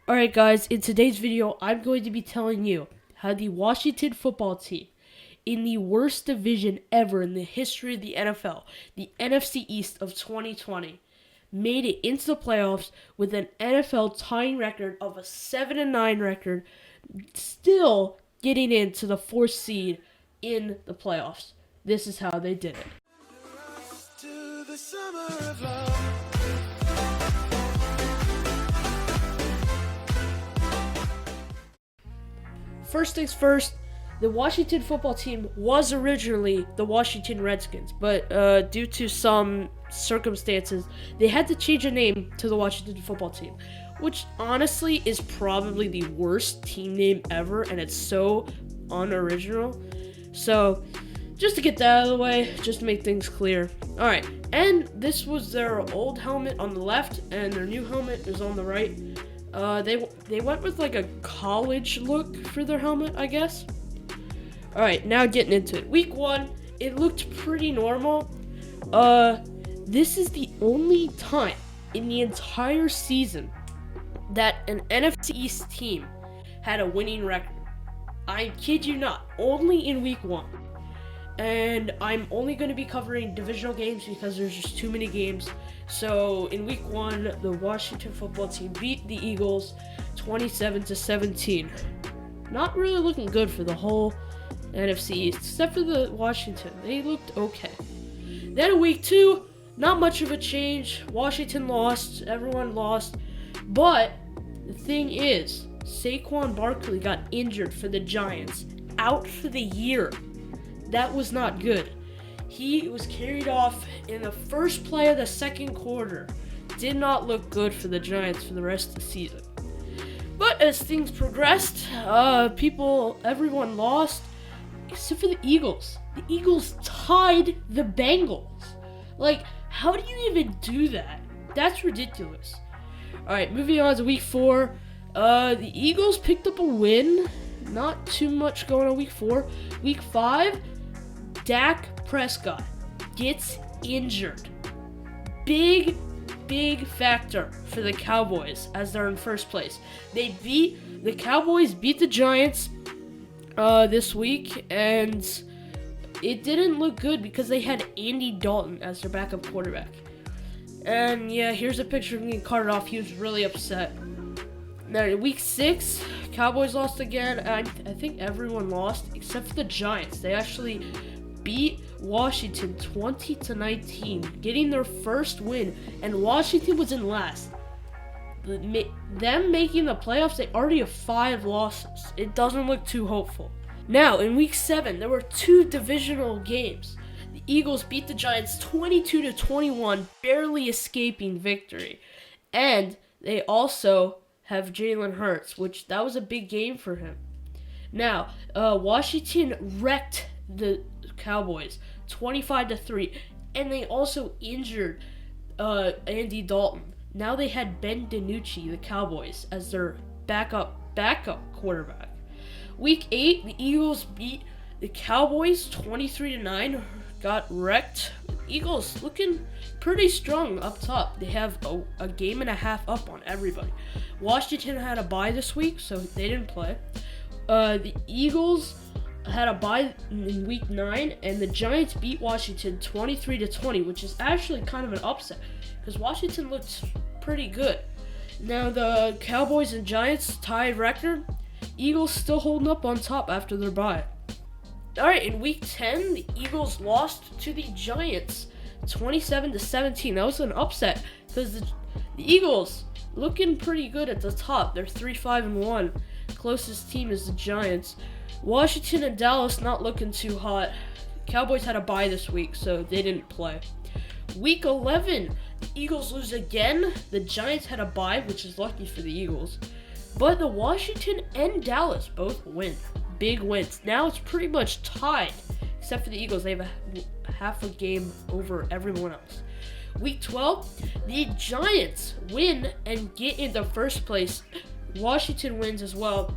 Alright guys, in today's video, I'm going to be telling you how the Washington football team, in the worst division ever in the history of the NFL, the NFC East of 2020, made it into the playoffs with an NFL tying record of a 7-9 record, still getting into the 4th seed in the playoffs. This is how they did it. First things first, the Washington football team was originally the Washington Redskins, but due to some circumstances, they had to change the name to the Washington football team, which honestly is probably the worst team name ever, and it's so unoriginal. So, just to get that out of the way, just to make things clear. Alright, and this was their old helmet on the left, and their new helmet is on the right. They went with like a college look for their helmet, I guess. Alright, now getting into it. Week 1, it looked pretty normal. This is the only time in the entire season that an NFC East team had a winning record. I kid you not, only in week 1. And I'm only going to be covering divisional games because there's just too many games. So in week 1, the Washington football team beat the Eagles 27-17. Not really looking good for the whole NFC East, except for the Washington. They looked okay. Then in week 2, not much of a change. Washington lost, everyone lost. But the thing is, Saquon Barkley got injured for the Giants, out for the year. That was not good. He was carried off in the first play of the second quarter. Did not look good for the Giants for the rest of the season. But as things progressed, everyone lost, except for the Eagles. The Eagles tied the Bengals. Like, how do you even do that? That's ridiculous. Alright, moving on to week 4. The Eagles picked up a win. Not too much going on week 4. Week 5, Dak Prescott gets injured. Big factor for the Cowboys as they're in first place. The Cowboys beat the Giants this week, and it didn't look good because they had Andy Dalton as their backup quarterback. And yeah, here's a picture of him getting carted off. He was really upset. Now in week 6, Cowboys lost again. I think everyone lost except for the Giants. They actually beat Washington 20-19, getting their first win, and Washington was in last. Them making the playoffs, they already have 5 losses. It doesn't look too hopeful. Now, in week 7, there were 2 divisional games. The Eagles beat the Giants 22-21, barely escaping victory. And they also have Jalen Hurts, which that was a big game for him. Now, Washington wrecked the Cowboys 25-3, and they also injured Andy Dalton. Now they had Ben DiNucci, the Cowboys, as their backup quarterback. Week 8, the Eagles beat the Cowboys 23-9. Got wrecked. Eagles looking pretty strong up top. They have a game and a half up on everybody. Washington had a bye this week, so they didn't play. The Eagles had a bye in week 9, and the Giants beat Washington 23-20, which is actually kind of an upset because Washington looked pretty good. Now the Cowboys and Giants tied record. Eagles still holding up on top after their bye. Alright, in week 10, the Eagles lost to the Giants 27-17. That was an upset because the Eagles looking pretty good at the top. They're 3-5-1. Closest team is the Giants. Washington and Dallas not looking too hot. Cowboys had a bye this week, so they didn't play. Week 11, the Eagles lose again. The Giants had a bye, which is lucky for the Eagles. But the Washington and Dallas both win. Big wins. Now it's pretty much tied, except for the Eagles. They have a half a game over everyone else. Week 12, the Giants win and get into first place. Washington wins as well.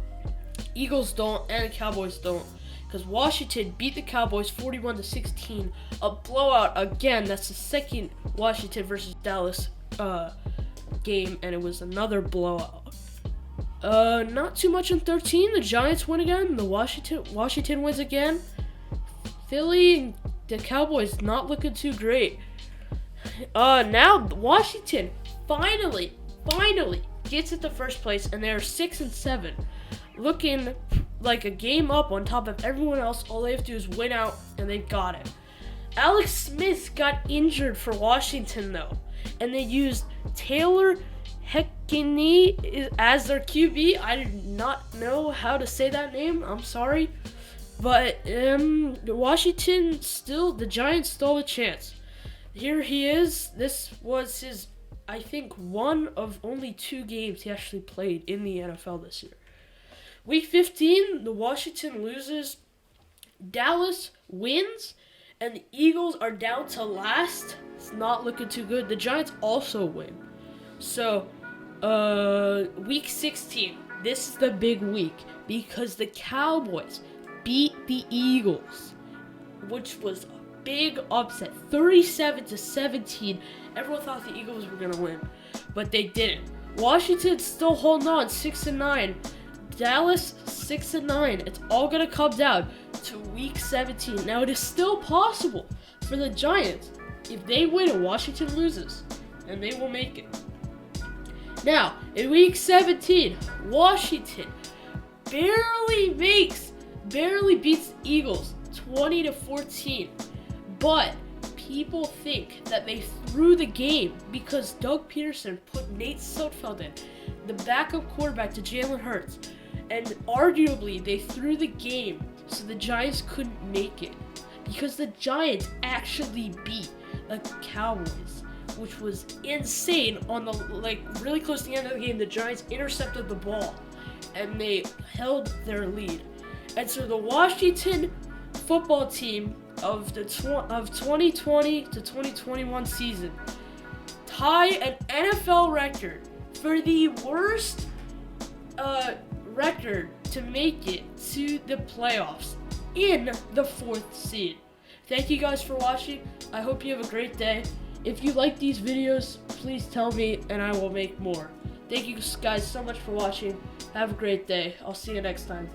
Eagles don't, and Cowboys don't, because Washington beat the Cowboys 41-16, a blowout again. That's the second Washington versus Dallas game, and it was another blowout. Not too much in 13. The Giants win again. The Washington wins again. Philly and the Cowboys not looking too great. Now Washington finally gets at the first place, and they're 6-7, looking like a game up on top of everyone else. All they have to do is win out, and they got it. Alex Smith got injured for Washington though, and they used Taylor Heinicke as their QB. I did not know how to say that name. I'm sorry, but Washington the Giants still have a chance. Here he is. This was his, I think, one of only 2 games he actually played in the NFL this year. Week 15, the Washington loses. Dallas wins, and the Eagles are down to last. It's not looking too good. The Giants also win. So, week 16, this is the big week because the Cowboys beat the Eagles, which was a big upset, 37-17. Everyone thought the Eagles were gonna win, but they didn't. Washington still holding on, 6-9. Dallas 6-9. It's all gonna come down to week 17. Now it is still possible for the Giants, if they win and Washington loses, and they will make it. Now in week 17, Washington barely beats the Eagles 20-14, but people think that they threw the game because Doug Peterson put Nate Sudfeld in, the backup quarterback to Jalen Hurts, and arguably they threw the game so the Giants couldn't make it, because the Giants actually beat the Cowboys, which was insane. On the really close to the end of the game, the Giants intercepted the ball and they held their lead. And so the Washington football team of 2020 to 2021 season tie an NFL record for the worst record to make it to the playoffs in the 4th seed. Thank you guys for watching. I hope you have a great day. If you like these videos, please tell me and I will make more. Thank you guys so much for watching. Have a great day. I'll see you next time.